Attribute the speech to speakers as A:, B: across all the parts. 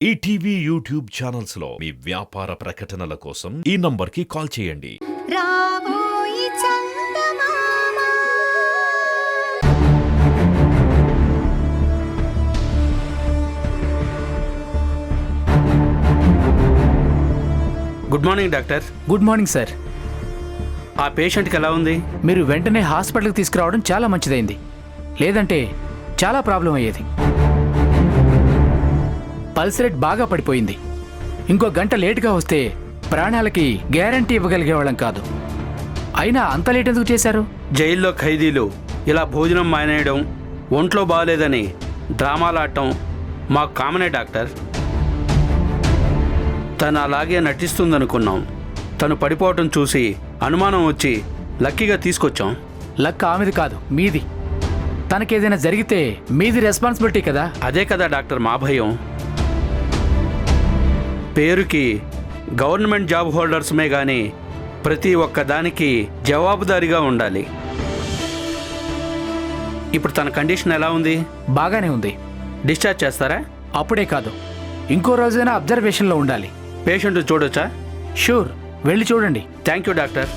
A: ETV YouTube channels లో మీ వ్యాపార ప్రకటనల కోసం ఈ నంబర్కి కాల్ చేయండి.
B: రాబోయి చందమామ.
C: Good morning doctor.
D: Good morning sir.
C: ఆ పేషెంట్కి ఎలా ఉంది?
D: మీరు వెంటనే హాస్పిటల్కి తీసుకురావడం చాలా మంచిదైంది, లేదంటే చాలా ప్రాబ్లం అయ్యేది. పల్స్ రేట్ బాగా పడిపోయింది. ఇంకో గంట లేటుగా వస్తే ప్రాణాలకి గ్యారంటీ ఇవ్వగలిగేవాళ్ళం కాదు. అయినా అంత లేట్ ఎందుకు చేశారు?
C: జైల్లో ఖైదీలు ఇలా భోజనం మానేయడం, ఒంట్లో బాగాలేదని డ్రామాలాడటం మాకు కామనే డాక్టర్. తను అలాగే నటిస్తుందనుకున్నాం. తను పడిపోవటం చూసి అనుమానం వచ్చి లక్కీగా తీసుకొచ్చాం.
D: లక్ ఆమెది కాదు, మీది. తనకేదైనా జరిగితే మీది రెస్పాన్సిబిలిటీ కదా.
C: అదే కదా డాక్టర్ మా భయం. పేరుకి గవర్నమెంట్ జాబ్ హోల్డర్స్మే కానీ ప్రతి ఒక్క దానికి జవాబుదారీగా ఉండాలి. ఇప్పుడు తన కండిషన్ ఎలా ఉంది?
D: బాగానే ఉంది.
C: డిశ్చార్జ్ చేస్తారా?
D: అప్పుడే కాదు, ఇంకో రోజైనా అబ్జర్వేషన్లో ఉండాలి.
C: పేషెంట్ చూడొచ్చా?
D: షూర్, వెళ్ళి చూడండి.
C: Thank you doctor.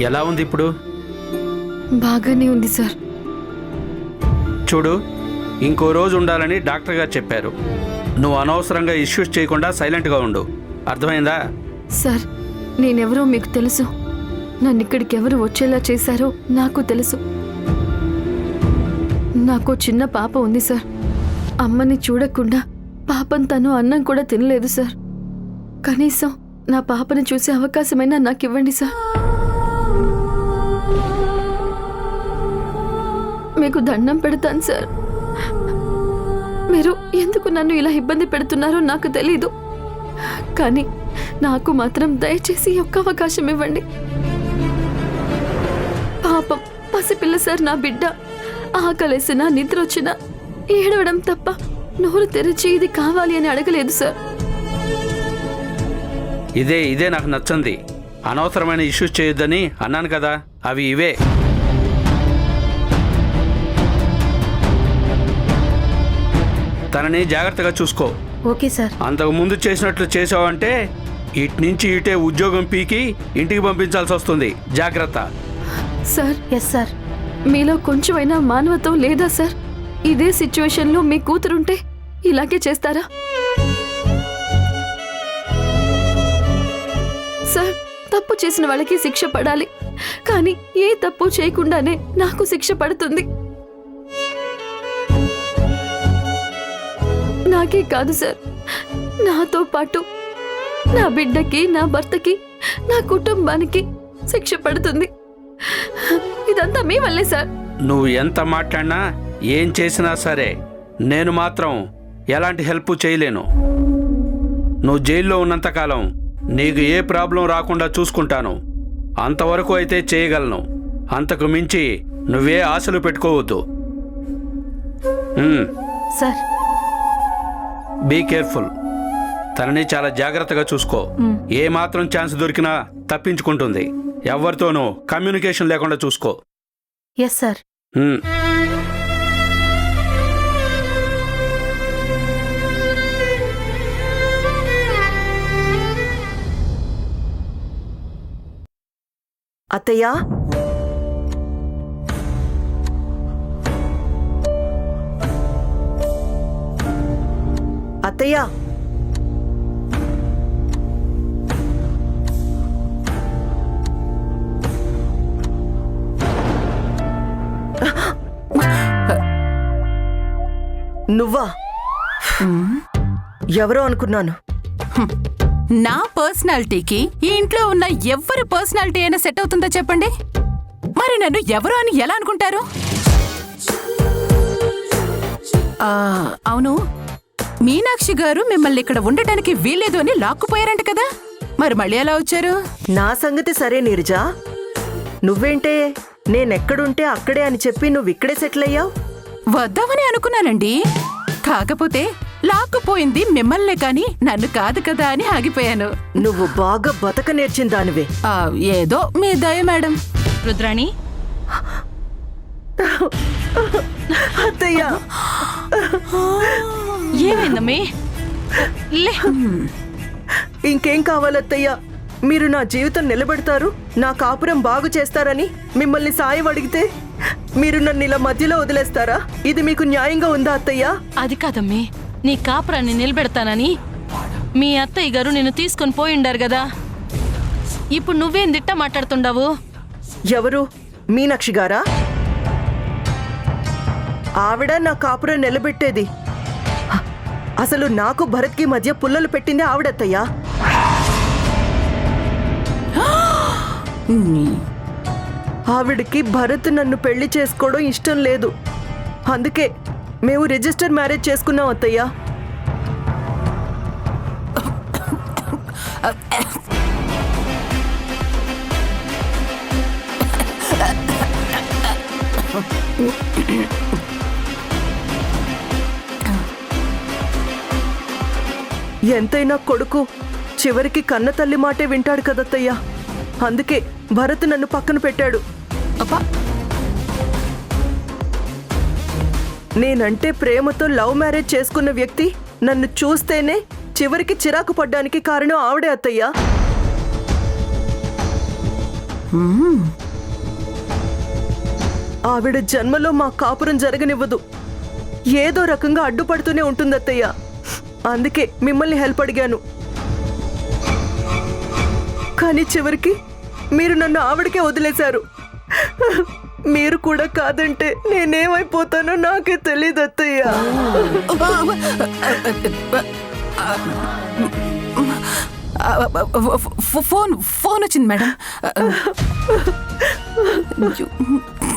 C: ఎలా ఉంది ఇప్పుడు?
B: బాగానే ఉంది సార్.
C: చూడు, ఇంకో రోజు ఉండాలని డాక్టర్ గారు చెప్పారు. నువ్వు అనవసరంగా ఇష్యూస్ చేయకుండా సైలెంట్గా ఉండు, అర్థమైందా?
B: సార్, నేనెవరో మీకు తెలుసు. నన్ను ఇక్కడికి ఎవరు వచ్చేలా చేశారో నాకు తెలుసు. నాకు చిన్న పాప ఉంది సార్. అమ్మని చూడకుండా పాపం తను అన్నం కూడా తినలేదు సార్. కనీసం నా పాపని చూసే అవకాశమైనా నాకు ఇవ్వండి సార్. మీకు దండం పెడతాను సార్. మీరు ఎందుకు నన్ను ఇలా ఇబ్బంది పెడుతున్నారో నాకు తెలీదు, కానీ నాకు మాత్రం దయచేసి ఒక్క అవకాశం ఇవ్వండి. పాపం పసిపిల్ల సార్, నా బిడ్డ. ఆకలేసినా నిద్ర వచ్చినా ఏడవడం తప్ప నోరు తెరిచి ఇది కావాలి అని అడగలేదు సార్.
C: ఇదే నాకు నచ్చింది. అనవసరమైన ఇష్యూస్ చేయొద్దని అన్నాను కదా, అవి ఇవే. తనని జాగ్రత్తగా చూసుకో.
B: Okay sir.
C: అంతకు ముందు చేసినట్లు చేసావంటే ఇటు నుంచి ఇటే ఉద్యోగం పీకి ఇంటికి పంపించాల్సి వస్తుంది. జాగ్రత్త.
B: సార్. Yes sir. మీలో కొంచెమైనా మానవత్వం లేదా సార్? ఇదే సిచ్యువేషన్లో మీ కూతురుంటే ఇలాగే చేస్తారా సార్? తప్పు చేసిన వాళ్ళకి శిక్ష పడాలి, కానీ ఏ తప్పు చేయకుండానే నాకు శిక్ష పడుతుంది. నాకే కాదు సార్, నాతో పాటు నా బిడ్డకి, నా భర్తకి, నా కుటుంబానికి శిక్ష పడుతుంది. ఇదంతా మీ వల్లే సార్.
C: నువ్వు ఎంత మాట్లాడినా ఏం చేసినా సరే నేను మాత్రం ఎలాంటి హెల్ప్ చేయలేను. నువ్వు జైల్లో ఉన్నంతకాలం నీకు ఏ ప్రాబ్లం రాకుండా చూసుకుంటాను. అంతవరకు అయితే చేయగలను. అంతకు మించి నువ్వే ఆశలు పెట్టుకోవద్దు.
B: Sir,
C: be careful. తనని చాలా జాగ్రత్తగా చూసుకో. ఏ మాత్రం ఛాన్స్ దొరికినా తప్పించుకుంటుంది. ఎవరితోనూ కమ్యూనికేషన్ లేకుండా చూసుకో.
B: Yes sir.
E: అత్తయ్యా, అత్తయ్యా, నువ్వా? ఎవరో అనుకున్నాను.
F: నా పర్సనాలిటీకి ఈ ఇంట్లో ఉన్న ఎవ్వరి పర్సనాలిటీ అయినా సెట్ అవుతుందో చెప్పండి. మరి నన్ను ఎవరు అని ఎలా అనుకుంటారు? అవును, మీనాక్షి గారు మిమ్మల్ని ఇక్కడ ఉండటానికి వీల్లేదు అని లాక్కుపోయారంట కదా, మరి మళ్ళీ ఎలా వచ్చారు?
E: నా సంగతి సరే నీరజా, నువ్వేంటే నేనెక్కడుంటే అక్కడే అని చెప్పి నువ్విక్కడే సెటిల్ అయ్యావు.
F: వద్దామని అనుకున్నానండి, కాకపోతే లాక్కుపోయింది మిమ్మల్నే కాని నన్ను కాదు కదా అని ఆగిపోయాను.
E: నువ్వు బాగా బతక నేర్చిన దానివే.
F: ఏదో మీ దయ మేడం.
G: రుద్రాణి,
E: అత్తయ్య,
G: ఏమైందమ్మీ? లే.
E: ఇంకేం కావాలత్తయ్య? మీరు నా జీవితం నిలబెడతారు, నా కాపురం బాగు చేస్తారని మిమ్మల్ని సాయం అడిగితే మీరు నన్ను ఇలా మధ్యలో వదిలేస్తారా? ఇది మీకు న్యాయంగా ఉందా అత్తయ్య?
G: అది కాదమ్మీ, నీ కాపురాన్ని నిలబెడతానని మీ అత్తయ్య గారు నిన్ను తీసుకొని పోయిండారు కదా, ఇప్పుడు నువ్వేం దిట్ట మాట్లాడుతుండవు?
E: ఎవరు? మీనాక్షి గారా? ఆవిడ నా కాపురం నిలబెట్టేది. అసలు నాకు భరత్కి మధ్య పుల్లలు పెట్టింది ఆవిడత్తయ్యా. ఆవిడకి భరత్ నన్ను పెళ్లి చేసుకోవడం ఇష్టం లేదు, అందుకే మేము రిజిస్టర్ మ్యారేజ్ చేసుకున్నాం అత్తయ్యా. ఎంతైనా కొడుకు చివరికి కన్న తల్లి మాటే వింటాడు కదత్తయ్యా, అందుకే భరత్ నన్ను పక్కన పెట్టాడు. నేనంటే ప్రేమతో లవ్ మ్యారేజ్ చేసుకున్న వ్యక్తి నన్ను చూస్తేనే చివరికి చిరాకు పడ్డానికి కారణం ఆవిడే అత్తయ్యా. ఆవిడ జన్మలో మా కాపురం జరగనివ్వదు, ఏదో రకంగా అడ్డుపడుతూనే ఉంటుంది అత్తయ్య. అందుకే మిమ్మల్ని హెల్ప్ అడిగాను, కానీ చివరికి మీరు నన్ను ఆవిడకే వదిలేశారు. మీరు కూడా కాదంటే నేనేమైపోతానో నాకే తెలియదు అత్తయ్య.
F: ఫోన్ వచ్చింది మేడం.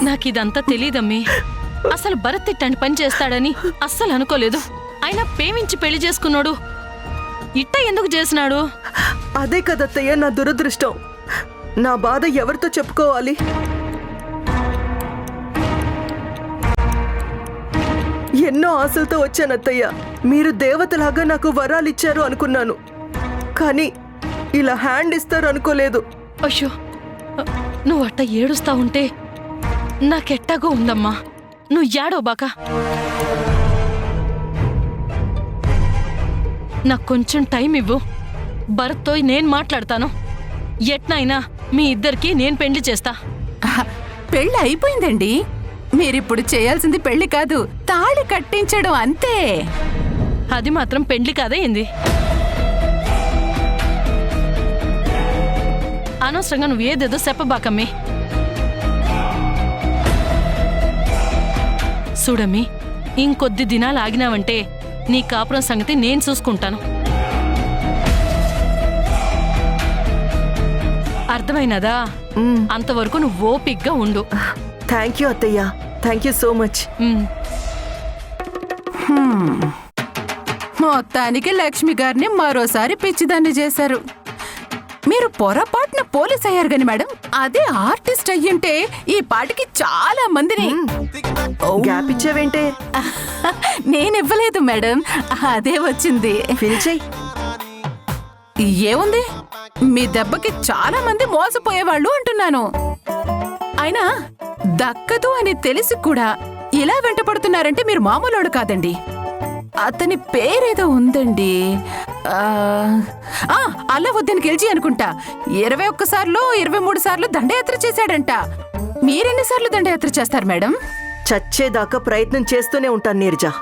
G: నాకు ఇదంతా తెలీదమ్మీ. అసలు భరత్ ఇట్టంటి పని చేస్తాడని అస్సలు అనుకోలేదు. అయినా ప్రేమించి పెళ్లి చేసుకున్నాడు, ఇట్ట ఎందుకు చేసినాడు?
E: అదే కదత్తయ్య నా దురదృష్టం. నా బాధ ఎవరితో చెప్పుకోవాలి? ఎన్నో ఆశలతో వచ్చానత్తయ్య, మీరు దేవతలాగా నాకు వరాలు ఇచ్చారు అనుకున్నాను, కానీ ఇలా హ్యాండ్ ఇస్తారు అనుకోలేదు.
G: అయ్యో, నువ్వు అట్ట ఏడుస్తా ఉంటే నాకెట్టాగో ఉందమ్మా. నువ్వు ఏడవబాక. నాకు కొంచెం టైం ఇవ్వు, భరత్తో నేను మాట్లాడతాను. ఎట్నైనా మీ ఇద్దరికి నేను పెళ్లి చేస్తా.
F: పెళ్లి అయిపోయిందండి, మీరిప్పుడు చేయాల్సింది పెళ్లి కాదు, తాళి కట్టించడం అంతే.
G: అది మాత్రం పెళ్లి కాదా ఏంది? అనవసరంగా నువ్వు ఏదేదో చెప్పబాకమ్మి. చూడమ్మి, ఇంకొద్ది దినాలు ఆగినావంటే నీ కాపురం సంగతి నేను చూసుకుంటాను. అర్థమైనదా? అంతవరకు నువ్వు ఓపిగ్గా ఉండు.
E: థ్యాంక్ యూ అత్తయ్య, థ్యాంక్ యూ సో మచ్.
F: మొత్తానికి లక్ష్మి గారిని మరోసారి పిచ్చిదాన్ని చేశారు. మీరు పొరపాటున పోలీస్ అయ్యారు గాని మేడం, అదే ఆర్టిస్ట్ అయ్యుంటే ఈ పాటికి చాలా మందిని.
E: గ్యాప్ ఇచ్చావేంటే?
F: నేనివ్వలేదు మేడం, అదే వచ్చింది.
E: పిలిచేయ్.
F: ఏముంది, మీ దెబ్బకి చాలా మంది మోసపోయేవాళ్ళు అంటున్నాను. అయినా దక్కదు అని తెలిసి కూడా ఇలా వెంటపడుతున్నారంటే మీరు మామూలోడు కాదండి. అతని పేరేదో ఉందండి, అల్లావుద్దీన్ ఖిల్జీ అనుకుంటా. 21 సార్లు 23 సార్లు దండయాత్ర చేశాడంట. మీరెన్నిసార్లు దండయాత్ర చేస్తారు మేడం?
E: చచ్చేదాకా ప్రయత్నం చేస్తూనే ఉంటాను నీరజా.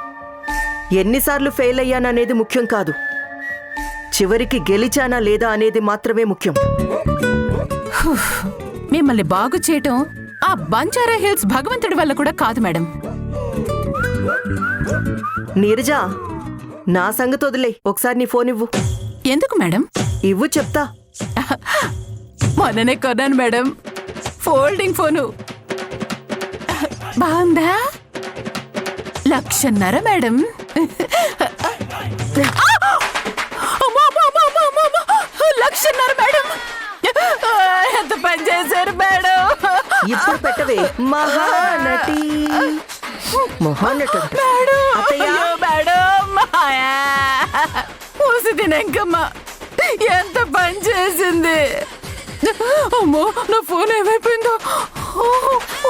E: ఎన్నిసార్లు ఫెయిల్ అయ్యాననేది ముఖ్యం కాదు, చివరికి గెలిచానా లేదా అనేది మాత్రమే ముఖ్యం.
F: మిమ్మల్ని బాగు చేయటం ఆ బంజారా హిల్స్ భగవంతుడి వల్ల కూడా కాదు మేడం.
E: నీరజా, నా సంగతి వదిలే, ఒకసారి నీ ఫోన్ ఇవ్వు.
F: ఎందుకు మేడం?
E: ఇవ్వు చెప్తా.
F: మొన్ననే కొన్నాను మేడం, ఫోల్డింగ్ ఫోను. బాగుందా? 1,50,000 మేడం. అమ్మో, అమ్మో, అమ్మో, అమ్మో, అమ్మో, అమ్మో. 1,00,000 మేడం. ఎంత పని చేశారు మేడం.
E: ఇప్పుడు పెట్టవే మహానటి. మహానటి అంట.
F: మేడం,
E: అత్తయ్య.
F: అయ్యో మేడం, మాయా. పూసి తినకమ్మ ఎంత పని చేసింది. అమ్మో, నా ఫోన్ ఏమైపోయిందో.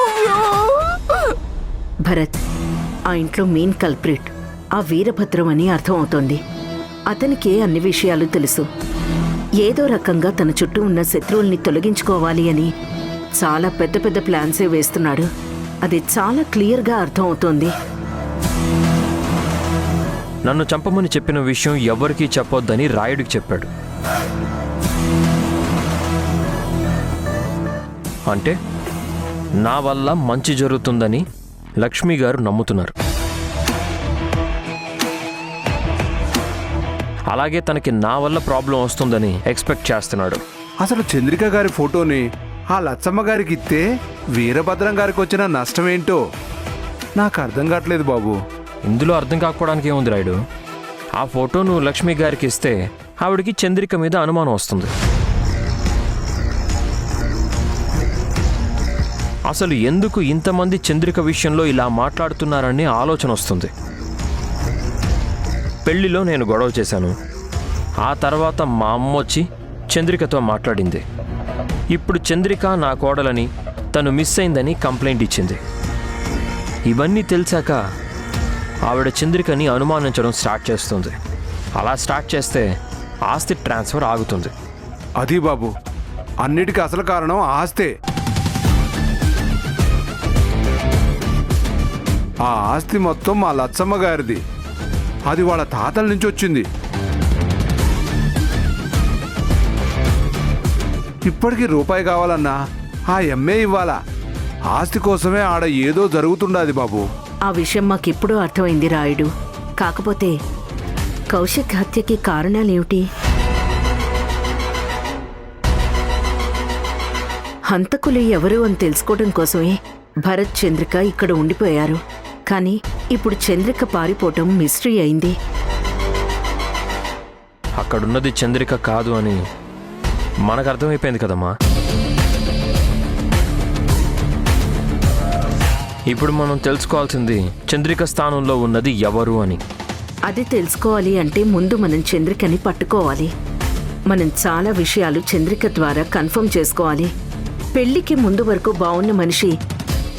F: అయ్యో.
H: భరత్, ఆ ఇంట్లో మెయిన్ కల్ప్రిట్ ఆ వీరభద్రం అని అర్థం అవుతోంది. అతనికే అన్ని విషయాలు తెలుసు. ఏదో రకంగా తన చుట్టూ ఉన్న శత్రువుల్ని తొలగించుకోవాలి అని చాలా పెద్ద పెద్ద ప్లాన్సే వేస్తున్నాడు. అది చాలా క్లియర్గా అర్థం అవుతోంది.
I: నన్ను చంపమని చెప్పిన విషయం ఎవరికీ చెప్పొద్దని రాయుడికి చెప్పాడు. అంటే నా వల్ల మంచి జరుగుతుందని లక్ష్మి గారు నమ్ముతున్నారు. అలాగే తనకి నా వల్ల ప్రాబ్లం వస్తుందని ఎక్స్పెక్ట్ చేస్తున్నాడు.
J: అసలు చంద్రిక గారి ఫోటోని ఆ లచ్చమ్మ గారికి ఇస్తే వీరభద్రం గారికి వచ్చిన నష్టం ఏంటో నాకు అర్థం కావట్లేదు బాబు.
I: ఇందులో అర్థం కాకపోవడానికి ఏముంది రాయుడు? ఆ ఫోటో నువ్వు లక్ష్మి గారికి ఇస్తే ఆవిడికి చంద్రిక మీద అనుమానం వస్తుంది. అసలు ఎందుకు ఇంతమంది చంద్రిక విషయంలో ఇలా మాట్లాడుతున్నారని ఆలోచన వస్తుంది. పెళ్లిలో నేను గొడవ చేశాను. ఆ తర్వాత మా అమ్మ వచ్చి చంద్రికతో మాట్లాడింది. ఇప్పుడు చంద్రిక నా కోడలని తను మిస్ అయిందని కంప్లైంట్ ఇచ్చింది. ఇవన్నీ తెలిసాక ఆవిడ చంద్రికని అనుమానించడం స్టార్ట్ చేస్తుంది. అలా స్టార్ట్ చేస్తే ఆస్తి ట్రాన్స్ఫర్ ఆగుతుంది.
J: అది బాబు, అన్నిటికీ అసలు కారణం ఆస్తే. ఆ ఆస్తి మొత్తం మా లచ్చమ్మ గారిది. అది వాళ్ళ తాతల నుంచి వచ్చింది. ఇప్పటికీ రూపాయి కావాలన్నా ఆ ఎమ్మె ఇవ్వాలా. ఆస్తి కోసమే ఆడ ఏదో జరుగుతుండది బాబు.
H: ఆ విషయం మాకిప్పుడూ అర్థమైంది రాయుడు. కాకపోతే కౌశిక్ హత్యకి కారణాలేమిటి? హంతకులు ఎవరు అని తెలుసుకోవడం కోసమే భరత్, చంద్రిక ఇక్కడ ఉండిపోయారు. కానీ ఇప్పుడు చంద్రిక పారిపోవటం మిస్టరీ అయింది.
I: అక్కడున్నది చంద్రిక కాదు అని మనకు అర్థమైపోయింది కదమ్మా. ఇప్పుడు మనం తెలుసుకోవాల్సింది చంద్రిక స్థానంలో ఉన్నది ఎవరు అని.
H: అది తెలుసుకోవాలి అంటే ముందు మనం చంద్రికని పట్టుకోవాలి. మనం చాలా విషయాలు చంద్రిక ద్వారా కన్ఫర్మ్ చేసుకోవాలి. పెళ్లికి ముందు వరకు బాగున్న మనిషి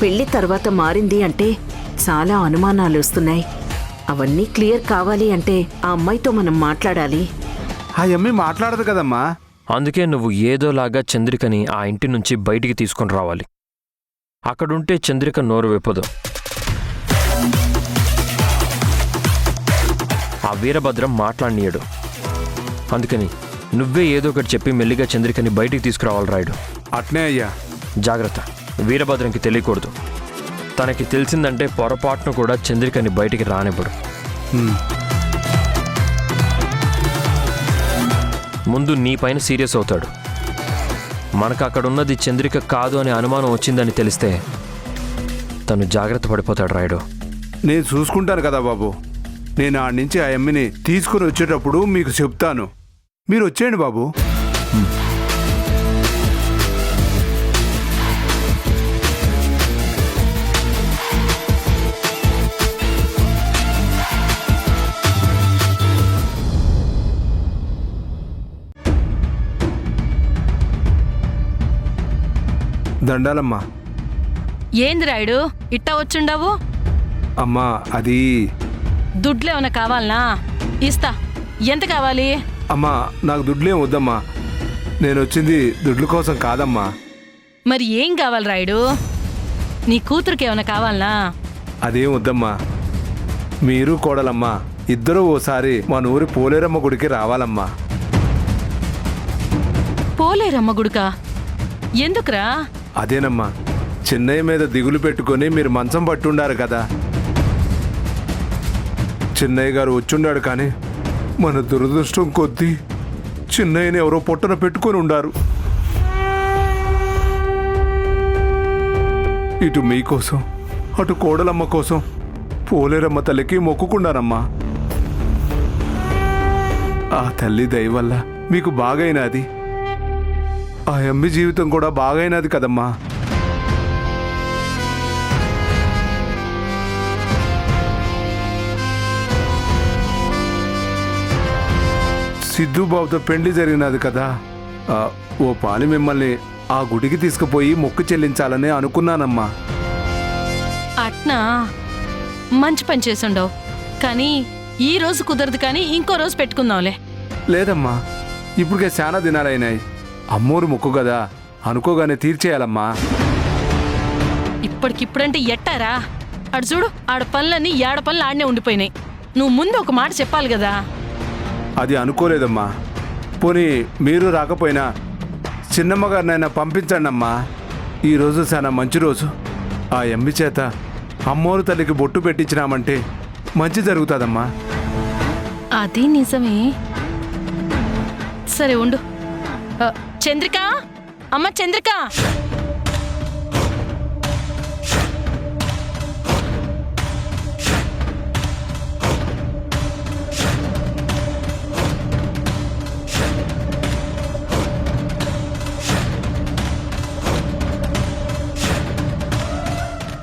H: పెళ్లి తర్వాత మారింది అంటే చాలా అనుమానాలు వస్తున్నాయి. అవన్నీ క్లియర్ కావాలి అంటే ఆ అమ్మాయితో మనం మాట్లాడాలి.
J: ఆ ఎమ్మె మాట్లాడదు కదమ్మా.
I: అందుకే నువ్వు ఏదోలాగా చంద్రికని ఆ ఇంటి నుంచి బయటికి తీసుకొని రావాలి. అక్కడుంటే చంద్రిక నోరు విప్పదు. ఆ వీరభద్రం మాట్లాడినీయడు. అందుకని నువ్వే ఏదో ఒకటి చెప్పి మెల్లిగా చంద్రికని బయటికి తీసుకురావాలి రాయుడు.
J: అట్నే అయ్యా.
I: జాగ్రత్త, వీరభద్రంకి తెలియకూడదు. తనకి తెలిసిందంటే పొరపాటును కూడా చంద్రికని బయటికి రానివ్వడు. ముందు నీ పైన సీరియస్ అవుతాడు. మనకు అక్కడున్నది చంద్రిక కాదు అనే అనుమానం వచ్చిందని తెలిస్తే తను జాగ్రత్త పడిపోతాడు రాయుడు.
J: నేను చూసుకుంటాను కదా బాబు. నేను ఆడి నుంచి ఆ ఎమ్మిని తీసుకుని వచ్చేటప్పుడు మీకు చెప్తాను. మీరు వచ్చేయండి బాబు. దండాలమ్మా.
G: ఏంది రాయుడు ఇట్టా వచ్చుండవు?
J: అమ్మా అది
G: దుడ్లేమన్నా కావాలనా? ఇస్తా. ఎంత కావాలి?
J: అమ్మా నాకు దుడ్లేం వద్దమ్మా. నేను వచ్చింది దుడ్ల కోసం కాదమ్మా.
G: మరి ఏం కావాలి రాయుడు? నీ కూతురికి ఏమన్నా కావాలనా?
J: అదేం వద్దమ్మా. మీరు కోడలమ్మా ఇద్దరూ ఓసారి మన ఊరి పోలేరమ్మ గుడికి రావాలమ్మా.
G: పోలేరమ్మ గుడికా? ఎందుకురా?
J: అదేనమ్మా, చిన్నయ్య మీద దిగులు పెట్టుకొని మీరు మంచం పట్టుండారు కదా. చిన్నయ్య గారు వచ్చుండాడు కానీ మన దురదృష్టం కొద్దీ చిన్నయ్యని ఎవరో పొట్టన పెట్టుకొని ఉండారు. ఇటు మీకోసం అటు కోడలమ్మ కోసం పోలేరమ్మ తల్లికి మొక్కుకున్నారమ్మా. ఆ తల్లి దయ వల్ల మీకు బాగైనది. ఆ అమ్మి జీవితం కూడా బాగైనది కదమ్మా. సిద్ధుబాబుతో పెళ్లి జరిగినది కదా. ఓ పాలి మిమ్మల్ని ఆ గుడికి తీసుకుపోయి మొక్కు చెల్లించాలని అనుకున్నానమ్మా.
G: అట్నా మంచి పని చేసుండవు. కానీ ఈ రోజు కుదరదు, కానీ ఇంకో రోజు పెట్టుకుందాంలే.
J: లేదమ్మా, ఇప్పటికే చాలా దినాలైనాయి. అమ్మోరు మొక్కు కదా, అనుకోగానే తీర్చేయాలమ్మా.
G: ఇప్పటికిప్పుడంటే ఎట్టారా? అడు చూడు, ఆడ పనులన్నీ ఏడ పనులు ఆడనే ఉండిపోయినాయి. నువ్వు ముందు ఒక మాట చెప్పాలి కదా.
J: అది అనుకోలేదమ్మా. పోనీ మీరు రాకపోయినా చిన్నమ్మ గారినైనా పంపించండి అమ్మా. ఈరోజు చాలా మంచి రోజు. ఆ ఎమ్మి చేత అమ్మోరు తల్లికి బొట్టు పెట్టించినామంటే మంచి జరుగుతుందమ్మా.
G: అది నిజమే. సరే ఉండు. చంద్రిక, అమ్మ చంద్రిక,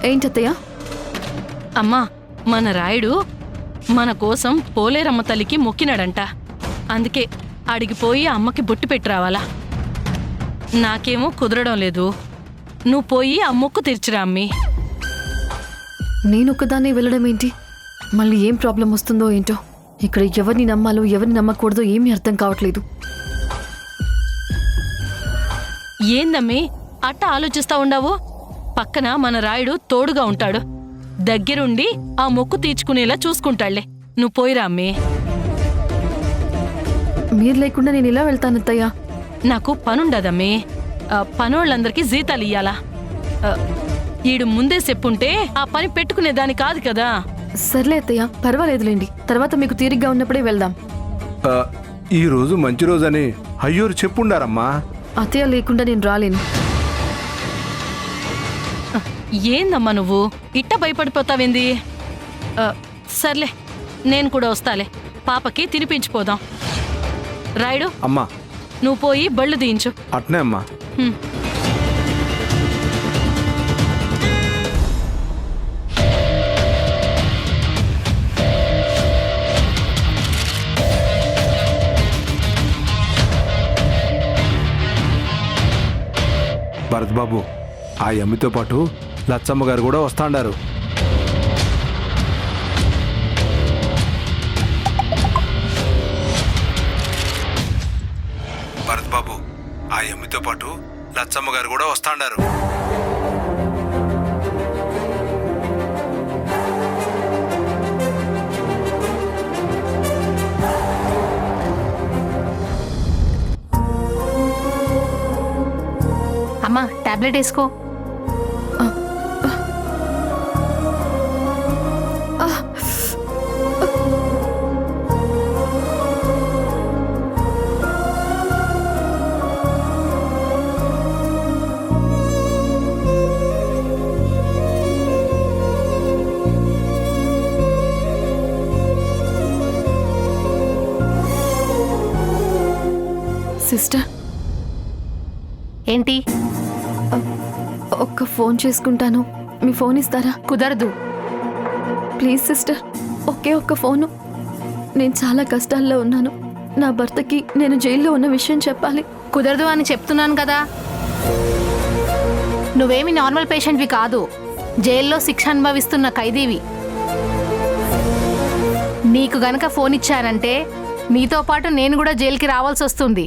B: ఏంటత్తయ్య?
G: అమ్మా, మన రాయుడు మన కోసం పోలేరమ్మ తల్లికి మొక్కినాడంట. అందుకే అడిగిపోయి అమ్మకి బొట్టు పెట్టి రావాలా. నాకేమో కుదరడం లేదు. నువ్వు పోయి ఆ మొక్కు తీర్చిరా అమ్మి.
B: నేను ఒక్కదాన్ని వెళ్ళడం ఏంటి? మళ్ళీ ఏం ప్రాబ్లం వస్తుందో ఏంటో. ఇక్కడ ఎవరిని నమ్మాలో ఎవరిని నమ్మకూడదో ఏమీ అర్థం కావట్లేదు.
G: ఏందమ్మి అట్ట ఆలోచిస్తా ఉండవు? పక్కన మన రాయుడు తోడుగా ఉంటాడు. దగ్గరుండి ఆ మొక్కు తీర్చుకునేలా చూసుకుంటాళ్లే. నువ్వు పోయిరా అమ్మి.
B: మీరు లేకుండా నేను ఇలా వెళ్తానత్తయ్య.
G: నాకు పనుండదమ్మి. పనోళ్ళందరికీ జీతాలు ఇయ్యాలా. ఈడు ముందే చెప్పుంటే ఆ పని పెట్టుకునేదాని కాదు కదా.
B: సర్లే అత్తయ్య, పర్వాలేదులేండి. తర్వాత మీకు తీరిగ్గా ఉన్నప్పుడే వెళ్దాం.
J: ఈ రోజు మంచి రోజని అయ్యూరు చెప్పుండారమ్మా.
B: అత్తయ్య లేకుండా నేను రాలేను.
G: ఏందమ్మా నువ్వు ఇట్ట భయపడిపోతావేంది? సర్లే, నేను కూడా వస్తాలే. పాపకి తినిపించిపోదాం. రాయుడు,
J: అమ్మా
G: నువ్వు పోయి బళ్ళు తీయించు.
J: అట్నే అమ్మా. భరత్ బాబు, ఆ అమ్మితో పాటు లచ్చమ్మ గారు కూడా వస్తాండారు. భరత్ బాబు, ఆ అమ్మితో పాటు లచ్చమ్మ గారు కూడా వస్తాండారు.
F: అమ్మా, టాబ్లెట్ వేసుకో.
B: సిస్టర్,
F: ఏంటి?
B: ఒక్క ఫోన్ చేసుకుంటాను. మీ ఫోన్ ఇస్తారా?
F: కుదరదు.
B: ప్లీజ్ సిస్టర్, ఒకే ఒక్క ఫోను. నేను చాలా కష్టాల్లో ఉన్నాను. నా భర్తకి నేను జైల్లో ఉన్న విషయం చెప్పాలి.
F: కుదరదు అని చెప్తున్నాను కదా. నువ్వేమి నార్మల్ పేషెంట్వి కాదు. జైల్లో శిక్ష అనుభవిస్తున్న ఖైదీవి. నీకు గనక ఫోన్ ఇచ్చానంటే నీతో పాటు నేను కూడా జైలుకి రావాల్సి వస్తుంది.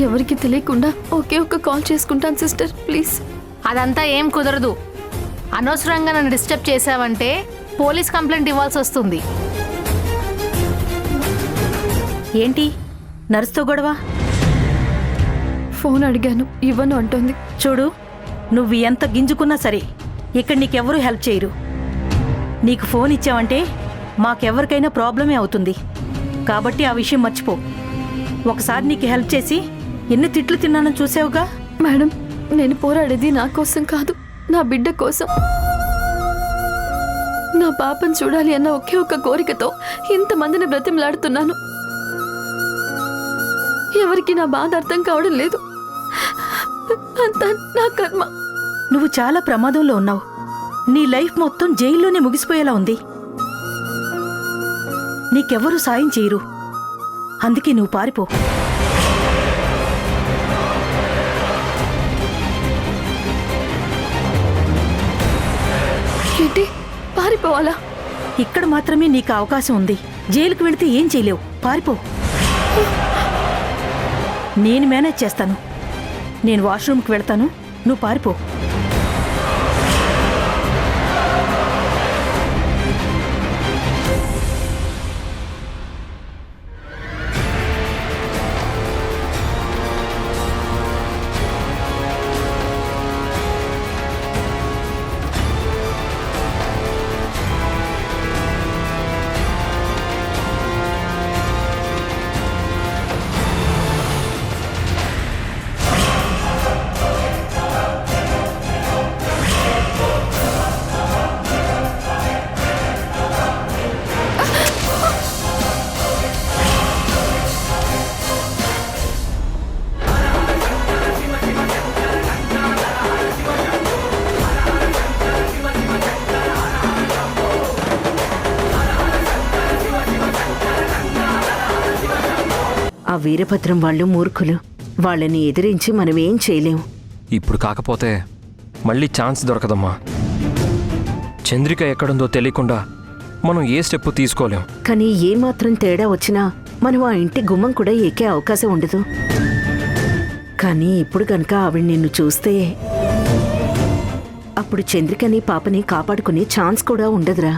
B: ఎవరికి తెలియకుండా ఒకే ఒక్క కాల్ చేసుకుంటాను సిస్టర్, ప్లీజ్.
F: అదంతా ఏం కుదరదు. అనవసరంగా నన్ను డిస్టర్బ్ చేశావంటే పోలీస్ కంప్లైంట్ ఇవ్వాల్సి వస్తుంది.
K: ఏంటి నర్సుతో గొడవ?
B: ఫోన్ అడిగాను, ఇవ్వను అంటోంది.
K: చూడు, నువ్వు ఎంత గింజుకున్నా సరే ఇక్కడ నీకెవ్వరూ హెల్ప్ చేయరు. నీకు ఫోన్ ఇచ్చావంటే మాకెవరికైనా ప్రాబ్లమే అవుతుంది. కాబట్టి ఆ విషయం మర్చిపో. ఒకసారి నీకు హెల్ప్ చేసి ఎన్ని తిట్లు తిన్నానో చూసావుగా.
B: మేడం, నేను పోరాడేది నా కోసం కాదు, నా బిడ్డ కోసం. నా పాపను చూడాలి అన్న ఒకే ఒక్క కోరికతో ఇంతమందిని బ్రతిమలాడుతున్నాను. ఎవరికి నా బాధ అర్థం కావడం లేదు. అంతా నా కర్మ.
K: నువ్వు చాలా ప్రమాదంలో ఉన్నావు. నీ లైఫ్ మొత్తం జైల్లోనే ముగిసిపోయేలా ఉంది. నీకెవ్వరూ సాయం చేయరు. అందుకే నువ్వు పారిపో.
B: ఏంటి, పారిపోవాలా?
K: ఇక్కడ మాత్రమే నీకు అవకాశం ఉంది. జైలుకు వెళితే ఏం చేయలేవు. పారిపో. నేను మేనేజ్ చేస్తాను. నేను వాష్రూమ్కి వెళ్తాను, నువ్వు పారిపో.
H: ఆ వీరభద్రం వాళ్ళు మూర్ఖులు. వాళ్ళని ఎదిరించి మనమేం చేయలేం.
I: ఇప్పుడు కాకపోతే మళ్ళీ ఛాన్స్ దొరకదమ్మా. చంద్రిక ఎక్కడుందో తెలియకుండా మనం ఏ స్టెప్ తీసుకోలేం.
H: కానీ ఏమాత్రం తేడా వచ్చినా మనం ఆ ఇంటి గుమ్మం కూడా ఎక్కే అవకాశం ఉండదు. కానీ ఇప్పుడు గనక ఆవిడ నిన్ను చూస్తే అప్పుడు చంద్రికని పాపని కాపాడుకునే ఛాన్స్ కూడా ఉండదురా.